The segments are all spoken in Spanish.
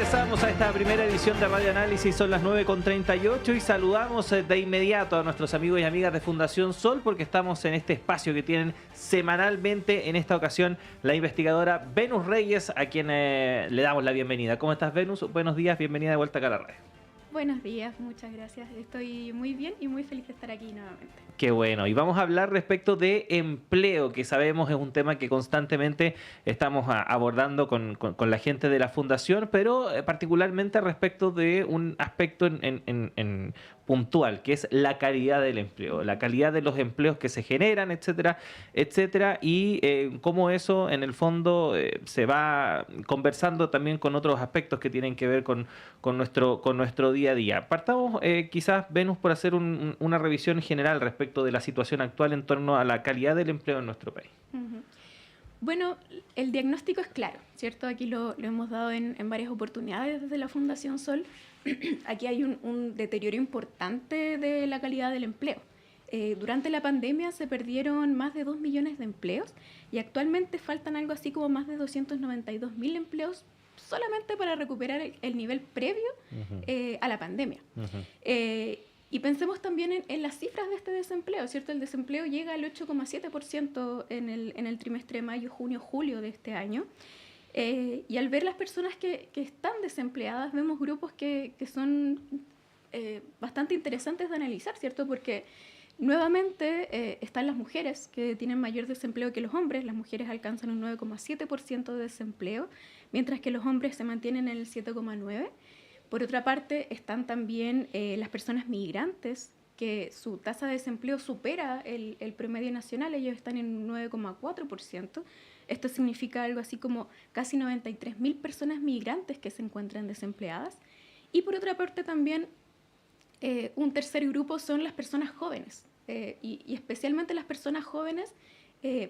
Regresamos a esta primera edición de Radio Análisis, son las 9:38 y saludamos de inmediato a nuestros amigos y amigas de Fundación Sol porque estamos en este espacio que tienen semanalmente, en esta ocasión la investigadora Venus Reyes, a quien le damos la bienvenida. ¿Cómo estás, Venus? Buenos días, bienvenida de vuelta acá a la red. Buenos días, muchas gracias. Estoy muy bien y muy feliz de estar aquí nuevamente. Qué bueno. Y vamos a hablar respecto de empleo, que sabemos es un tema que constantemente estamos abordando con la gente de la Fundación, pero particularmente respecto de un aspecto en puntual, que es la calidad del empleo, la calidad de los empleos que se generan, etcétera, etcétera, y cómo eso en el fondo se va conversando también con otros aspectos que tienen que ver con nuestro día a día. Partamos quizás, Venus, por hacer una revisión general respecto de la situación actual en torno a la calidad del empleo en nuestro país. Uh-huh. Bueno, el diagnóstico es claro, ¿cierto? Aquí lo hemos dado en varias oportunidades desde la Fundación Sol. Aquí hay un deterioro importante de la calidad del empleo. Durante la pandemia se perdieron más de 2 millones de empleos y actualmente faltan algo así como más de 292.000 empleos solamente para recuperar el nivel previo a la pandemia. Y pensemos también en las cifras de este desempleo, ¿cierto? El desempleo llega al 8,7% en el trimestre de mayo, junio, julio de este año. Y al ver las personas que están desempleadas, vemos grupos que son bastante interesantes de analizar, ¿cierto? Porque nuevamente están las mujeres que tienen mayor desempleo que los hombres. Las mujeres alcanzan un 9,7% de desempleo, mientras que los hombres se mantienen en el 7,9%. Por otra parte, están también las personas migrantes, que su tasa de desempleo supera el promedio nacional. Ellos están en un 9,4%. Esto significa algo así como casi 93.000 personas migrantes que se encuentran desempleadas. Y por otra parte también un tercer grupo son las personas jóvenes, y especialmente las personas jóvenes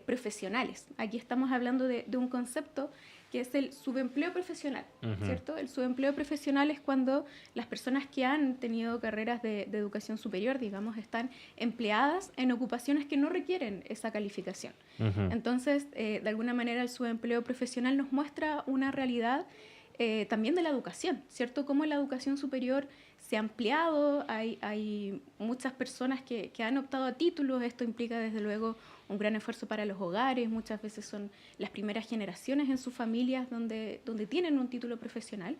profesionales. Aquí estamos hablando de un concepto que es el subempleo profesional, ¿cierto? El subempleo profesional es cuando las personas que han tenido carreras de educación superior, digamos, están empleadas en ocupaciones que no requieren esa calificación. Entonces, de alguna manera, el subempleo profesional nos muestra una realidad también de la educación, ¿cierto? Cómo la educación superior se ha ampliado, hay muchas personas que han optado a títulos. Esto implica desde luego un gran esfuerzo para los hogares. Muchas veces son las primeras generaciones en sus familias donde tienen un título profesional,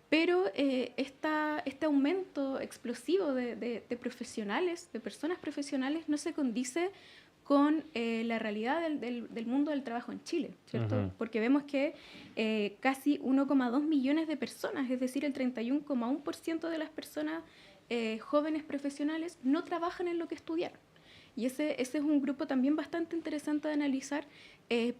pero este aumento explosivo de profesionales, de personas profesionales, no se condice con la realidad del mundo del trabajo en Chile, ¿cierto? Porque vemos que casi 1,2 millones de personas, es decir, el 31,1% de las personas jóvenes profesionales no trabajan en lo que estudiaron. Y ese es un grupo también bastante interesante de analizar,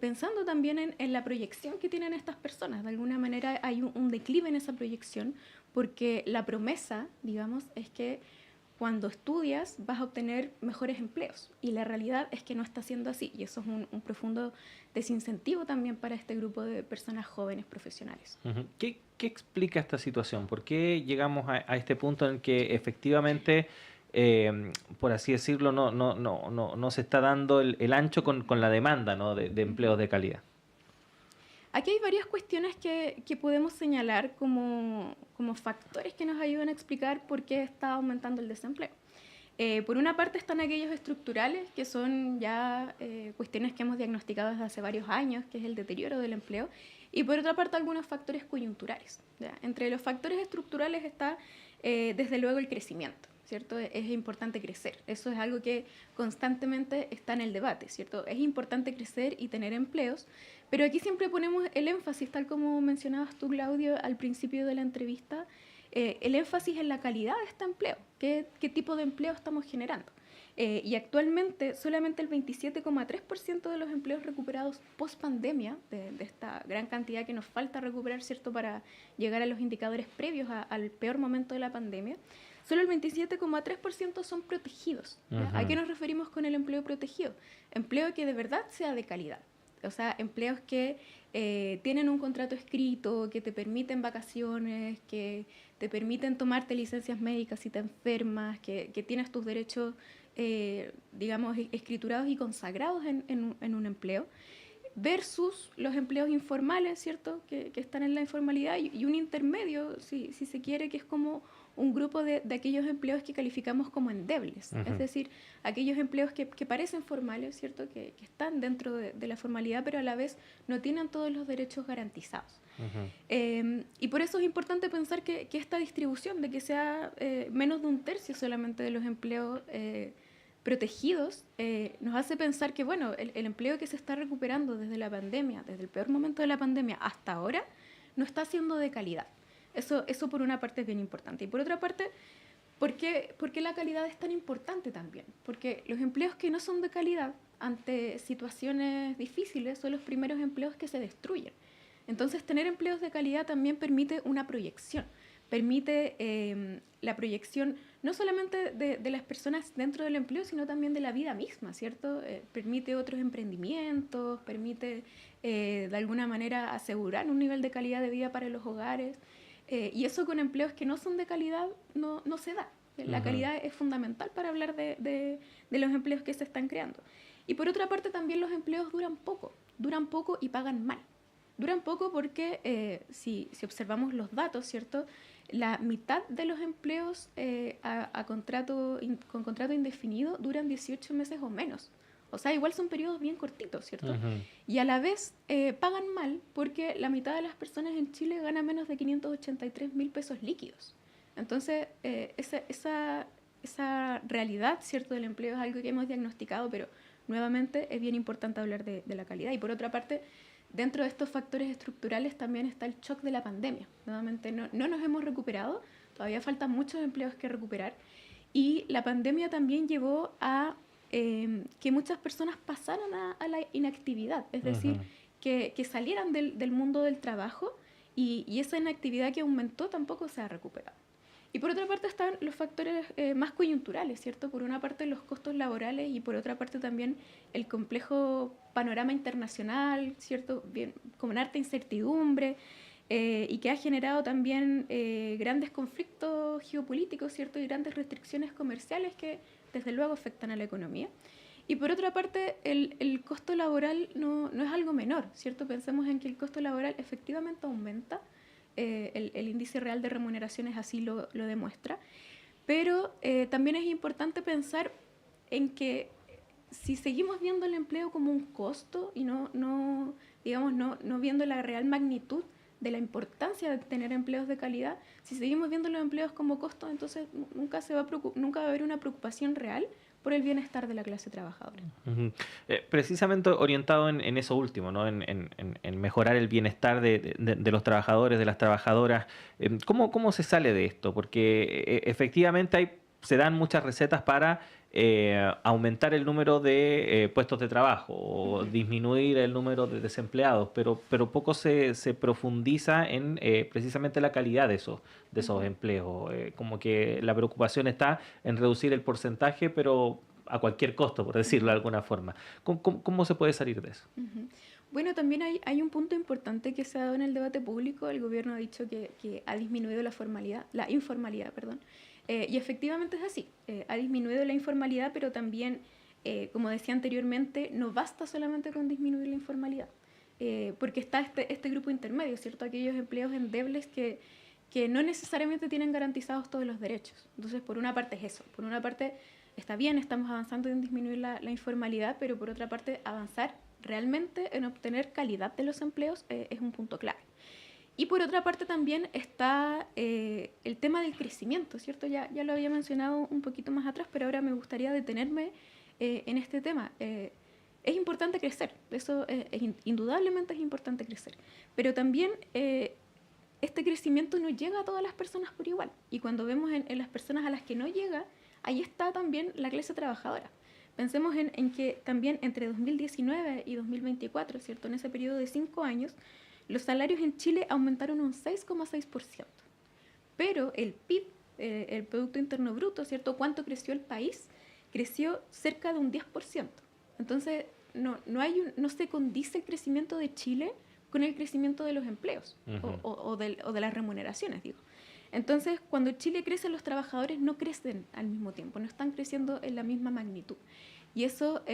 pensando también en la proyección que tienen estas personas. De alguna manera hay un declive en esa proyección, porque la promesa, digamos, es que cuando estudias vas a obtener mejores empleos, y la realidad es que no está siendo así, y eso es un profundo desincentivo también para este grupo de personas jóvenes profesionales. ¿Qué explica esta situación? ¿Por qué llegamos a este punto en que efectivamente, por así decirlo, no se está dando el ancho con la demanda, ¿no?, de empleos de calidad? Aquí hay varias cuestiones que podemos señalar como factores que nos ayudan a explicar por qué está aumentando el desempleo. Por una parte están aquellos estructurales, que son ya cuestiones que hemos diagnosticado desde hace varios años, que es el deterioro del empleo, y por otra parte algunos factores coyunturales, ¿ya? Entre los factores estructurales está desde luego el crecimiento, ¿cierto? Es importante crecer, eso es algo que constantemente está en el debate, ¿cierto? Es importante crecer y tener empleos, pero aquí siempre ponemos el énfasis, tal como mencionabas tú, Claudio, al principio de la entrevista, el énfasis en la calidad de este empleo, qué tipo de empleo estamos generando. Y actualmente solamente el 27,3% de los empleos recuperados post pandemia, de esta gran cantidad que nos falta recuperar, ¿cierto?, para llegar a los indicadores previos al peor momento de la pandemia, solo el 27,3% son protegidos. ¿A qué nos referimos con el empleo protegido? Empleo que de verdad sea de calidad. O sea, empleos que tienen un contrato escrito, que te permiten vacaciones, que te permiten tomarte licencias médicas si te enfermas, que tienes tus derechos, digamos, escriturados y consagrados en un empleo. versus los empleos informales, ¿cierto? Que están en la informalidad y un intermedio, si se quiere, que es como un grupo de aquellos empleos que calificamos como endebles, es decir, aquellos empleos que parecen formales, ¿cierto? Que están dentro de la formalidad, pero a la vez no tienen todos los derechos garantizados. Y por eso es importante pensar que esta distribución, de que sea menos de un tercio solamente de los empleos protegidos, nos hace pensar que, bueno, el empleo que se está recuperando desde la pandemia, desde el peor momento de la pandemia hasta ahora, no está siendo de calidad. Eso por una parte es bien importante. Y por otra parte, ¿por qué la calidad es tan importante también? Porque los empleos que no son de calidad ante situaciones difíciles son los primeros empleos que se destruyen. Entonces, tener empleos de calidad también permite una proyección. Permite la proyección no solamente de las personas dentro del empleo, sino también de la vida misma, ¿cierto? Permite otros emprendimientos, permite de alguna manera asegurar un nivel de calidad de vida para los hogares. Y eso con empleos que no son de calidad no se da. La calidad es fundamental para hablar de los empleos que se están creando. Y por otra parte también los empleos duran poco y pagan mal. Duran poco porque si observamos los datos, ¿cierto? La mitad de los empleos con contrato indefinido duran 18 meses o menos. O sea, igual son periodos bien cortitos, ¿cierto? Y a la vez pagan mal porque la mitad de las personas en Chile gana menos de 583.000 pesos líquidos. Entonces, esa realidad, ¿cierto?, del empleo es algo que hemos diagnosticado, pero nuevamente es bien importante hablar de la calidad. Y por otra parte, dentro de estos factores estructurales también está el shock de la pandemia. Nuevamente, no nos hemos recuperado, todavía faltan muchos empleos que recuperar. Y la pandemia también llevó a que muchas personas pasaran a la inactividad, es decir, que salieran del mundo del trabajo y esa inactividad que aumentó tampoco se ha recuperado. Y por otra parte están los factores más coyunturales, ¿cierto? Por una parte los costos laborales y por otra parte también el complejo panorama internacional, ¿cierto? Bien, con harta incertidumbre y que ha generado también grandes conflictos geopolíticos, ¿cierto? Y grandes restricciones comerciales que desde luego afectan a la economía. Y por otra parte, el costo laboral no es algo menor, ¿cierto? Pensemos en que el costo laboral efectivamente aumenta, el índice real de remuneraciones así lo demuestra, pero también es importante pensar en que si seguimos viendo el empleo como un costo y no viendo la real magnitud de la importancia de tener empleos de calidad, si seguimos viendo los empleos como costo, entonces nunca va a haber una preocupación real por el bienestar de la clase trabajadora. Precisamente orientado en eso último, ¿no? En mejorar el bienestar de los trabajadores, de las trabajadoras. ¿Cómo se sale de esto? Porque efectivamente se dan muchas recetas para aumentar el número de puestos de trabajo o disminuir el número de desempleados, pero poco se profundiza en precisamente la calidad de esos empleos. Como que la preocupación está en reducir el porcentaje, pero a cualquier costo, por decirlo de alguna forma. ¿Cómo se puede salir de eso? Bueno, también hay un punto importante que se ha dado en el debate público. El gobierno ha dicho que ha disminuido la informalidad. Y efectivamente es así, ha disminuido la informalidad, pero también, como decía anteriormente, no basta solamente con disminuir la informalidad, porque está este grupo intermedio, ¿cierto? Aquellos empleos endebles que no necesariamente tienen garantizados todos los derechos. Entonces, por una parte es eso, por una parte está bien, estamos avanzando en disminuir la informalidad, pero por otra parte avanzar realmente en obtener calidad de los empleos es un punto clave. Y por otra parte también está el tema del crecimiento, ¿cierto? Ya lo había mencionado un poquito más atrás, pero ahora me gustaría detenerme en este tema. Es importante crecer, eso indudablemente es importante crecer, pero también este crecimiento no llega a todas las personas por igual. Y cuando vemos en las personas a las que no llega, ahí está también la clase trabajadora. Pensemos en que también entre 2019 y 2024, ¿cierto? En ese periodo de 5 años, los salarios en Chile aumentaron un 6,6%, pero el PIB, el Producto Interno Bruto, ¿cierto? ¿Cuánto creció el país? Creció cerca de un 10%. Entonces, no se condice el crecimiento de Chile con el crecimiento de los empleos o de las remuneraciones, digo. Entonces, cuando Chile crece, los trabajadores no crecen al mismo tiempo, no están creciendo en la misma magnitud. Y eso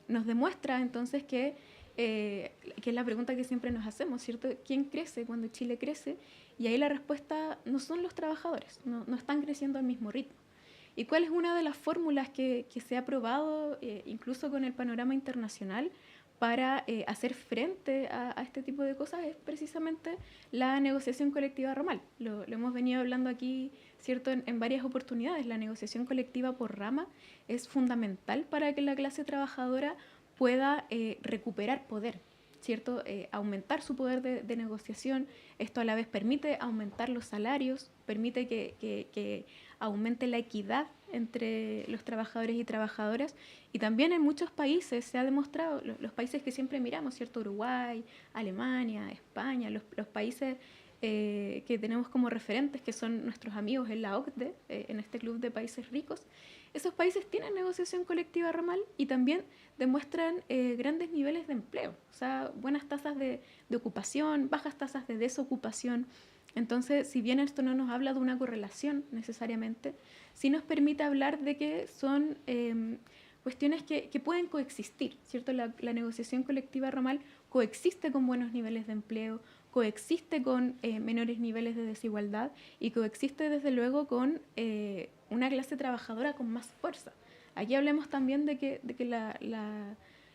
nos demuestra entonces que que es la pregunta que siempre nos hacemos, ¿cierto? ¿Quién crece cuando Chile crece? Y ahí la respuesta no son los trabajadores, no están creciendo al mismo ritmo. ¿Y cuál es una de las fórmulas que se ha probado, incluso con el panorama internacional, para hacer frente a este tipo de cosas? Es precisamente la negociación colectiva ramal. Lo hemos venido hablando aquí, ¿cierto?, en varias oportunidades. La negociación colectiva por rama es fundamental para que la clase trabajadora pueda recuperar poder, ¿cierto? Aumentar su poder de negociación. Esto a la vez permite aumentar los salarios, permite que aumente la equidad entre los trabajadores y trabajadoras. Y también en muchos países se ha demostrado, los países que siempre miramos, ¿cierto? Uruguay, Alemania, España, los países que tenemos como referentes, que son nuestros amigos en la OCDE, en este club de países ricos. Esos países tienen negociación colectiva ramal y también demuestran grandes niveles de empleo, o sea, buenas tasas de ocupación, bajas tasas de desocupación. Entonces, si bien esto no nos habla de una correlación necesariamente, sí nos permite hablar de que son cuestiones que pueden coexistir, ¿cierto? La negociación colectiva ramal coexiste con buenos niveles de empleo, coexiste con menores niveles de desigualdad y coexiste desde luego con una clase trabajadora con más fuerza. Aquí hablemos también de que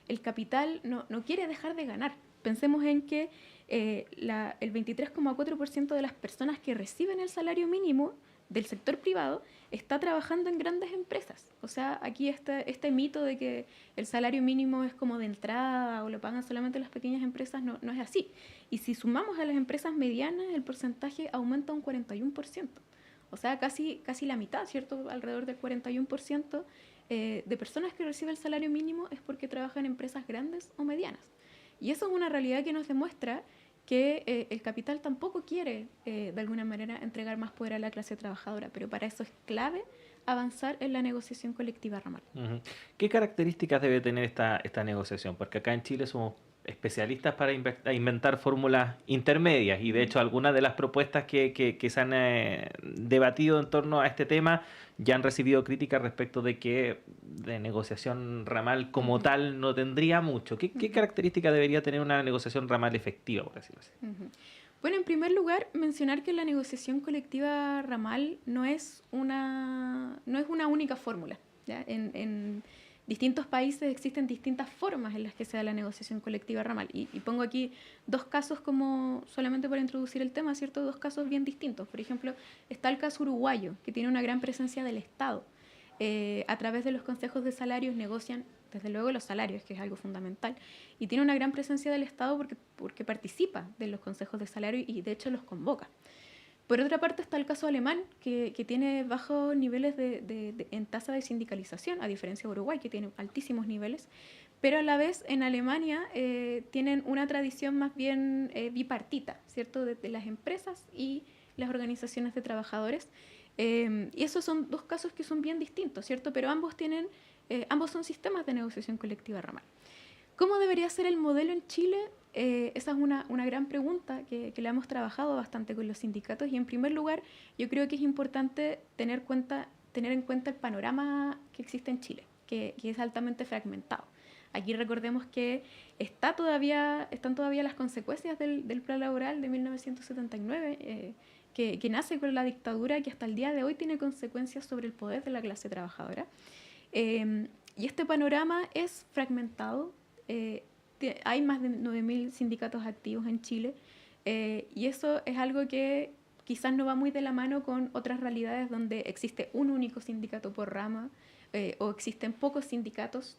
el capital no quiere dejar de ganar. Pensemos en que el 23,4% de las personas que reciben el salario mínimo del sector privado está trabajando en grandes empresas. O sea, aquí este mito de que el salario mínimo es como de entrada o lo pagan solamente las pequeñas empresas no es así. Y si sumamos a las empresas medianas, el porcentaje aumenta un 41%. O sea, casi la mitad, ¿cierto? Alrededor del 41% de personas que reciben el salario mínimo es porque trabajan en empresas grandes o medianas. Y eso es una realidad que nos demuestra que el capital tampoco quiere, de alguna manera, entregar más poder a la clase trabajadora, pero para eso es clave avanzar en la negociación colectiva ramal. Uh-huh. ¿Qué características debe tener esta negociación? Porque acá en Chile somos especialistas para inventar fórmulas intermedias y de hecho algunas de las propuestas que se han debatido en torno a este tema ya han recibido críticas respecto de que de negociación ramal como tal no tendría mucho. ¿Qué características debería tener una negociación ramal efectiva, por decirlo así? Bueno, en primer lugar, mencionar que la negociación colectiva ramal no es una única fórmula, ¿ya? En distintos países existen distintas formas en las que se da la negociación colectiva ramal. Y pongo aquí dos casos como solamente para introducir el tema, ¿cierto? Dos casos bien distintos. Por ejemplo, está el caso uruguayo, que tiene una gran presencia del Estado. A través de los consejos de salarios negocian, desde luego, los salarios, que es algo fundamental. Y tiene una gran presencia del Estado porque participa de los consejos de salario y, de hecho, los convoca. Por otra parte está el caso alemán, que tiene bajos niveles en tasa de sindicalización, a diferencia de Uruguay, que tiene altísimos niveles, pero a la vez en Alemania tienen una tradición más bien bipartita, ¿cierto?, de las empresas y las organizaciones de trabajadores. Y esos son dos casos que son bien distintos, ¿cierto?, pero ambos son sistemas de negociación colectiva ramal. ¿Cómo debería ser el modelo en Chile? Esa es una gran pregunta que la hemos trabajado bastante con los sindicatos y en primer lugar yo creo que es importante tener en cuenta el panorama que existe en Chile, que es altamente fragmentado. Aquí recordemos que están todavía las consecuencias del plan laboral de 1979, que nace con la dictadura y que hasta el día de hoy tiene consecuencias sobre el poder de la clase trabajadora. Y este panorama es fragmentado. Hay más de 9.000 sindicatos activos en Chile y eso es algo que quizás no va muy de la mano con otras realidades donde existe un único sindicato por rama o existen pocos sindicatos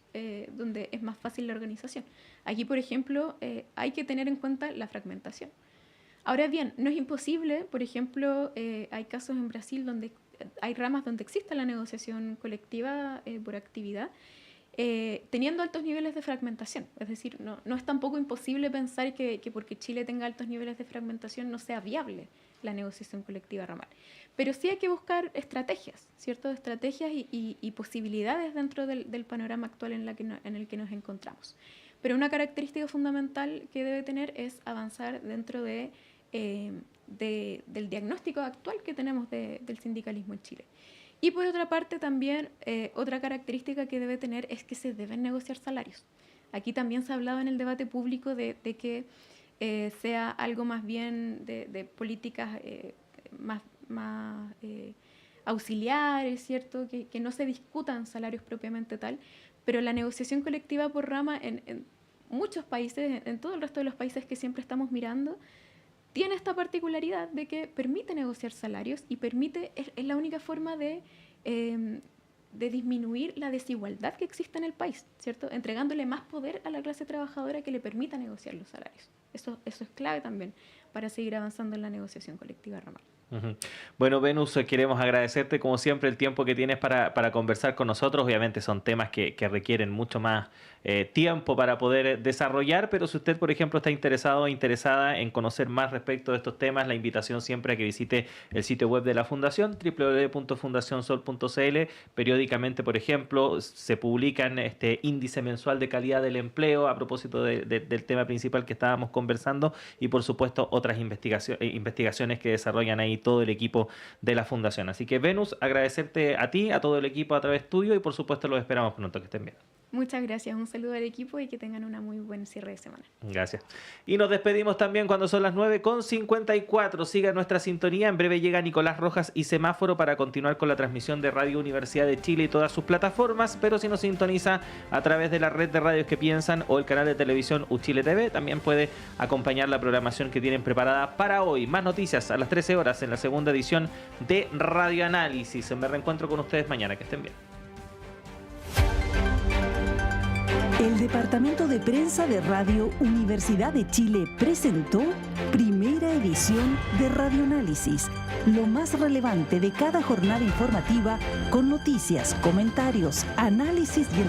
donde es más fácil la organización. Aquí, por ejemplo, hay que tener en cuenta la fragmentación. Ahora bien, no es imposible, por ejemplo, hay casos en Brasil donde hay ramas donde existe la negociación colectiva por actividad, teniendo altos niveles de fragmentación. Es decir, no es tampoco imposible pensar que porque Chile tenga altos niveles de fragmentación no sea viable la negociación colectiva ramal. Pero sí hay que buscar estrategias, ¿cierto? Estrategias y posibilidades dentro del panorama actual en el que nos encontramos. Pero una característica fundamental que debe tener es avanzar dentro del diagnóstico actual que tenemos del sindicalismo en Chile. Y por otra parte también, otra característica que debe tener es que se deben negociar salarios. Aquí también se ha hablado en el debate público de que sea algo más bien de políticas más auxiliares, ¿cierto? Que no se discutan salarios propiamente tal, pero la negociación colectiva por rama en muchos países, en todo el resto de los países que siempre estamos mirando, tiene esta particularidad de que permite negociar salarios y es la única forma de disminuir la desigualdad que existe en el país, ¿cierto? Entregándole más poder a la clase trabajadora que le permita negociar los salarios. Eso es clave también para seguir avanzando en la negociación colectiva ramal. Bueno, Venus, queremos agradecerte como siempre el tiempo que tienes para conversar con nosotros. Obviamente son temas que requieren mucho más tiempo para poder desarrollar, pero si usted, por ejemplo, está interesado o interesada en conocer más respecto de estos temas, la invitación siempre a que visite el sitio web de la Fundación, www.fundacionsol.cl. Periódicamente, por ejemplo, se publican este índice mensual de calidad del empleo a propósito del tema principal que estábamos conversando y, por supuesto, otras investigaciones que desarrollan ahí todo el equipo de la Fundación. Así que, Venus, agradecerte a ti, a todo el equipo a través tuyo y, por supuesto, los esperamos pronto. Que estén bien. Muchas gracias, un saludo al equipo y que tengan una muy buen cierre de semana. Gracias. Y nos despedimos también cuando son las 9:54. Siga nuestra sintonía. En breve llega Nicolás Rojas y Semáforo para continuar con la transmisión de Radio Universidad de Chile y todas sus plataformas. Pero si nos sintoniza a través de la red de radios que piensan o el canal de televisión Uchile TV, también puede acompañar la programación que tienen preparada para hoy. Más noticias a las 13 horas en la segunda edición de Radio Análisis. Me reencuentro con ustedes mañana. Que estén bien. El Departamento de Prensa de Radio Universidad de Chile presentó primera edición de Radioanálisis, lo más relevante de cada jornada informativa con noticias, comentarios, análisis y entrevistas.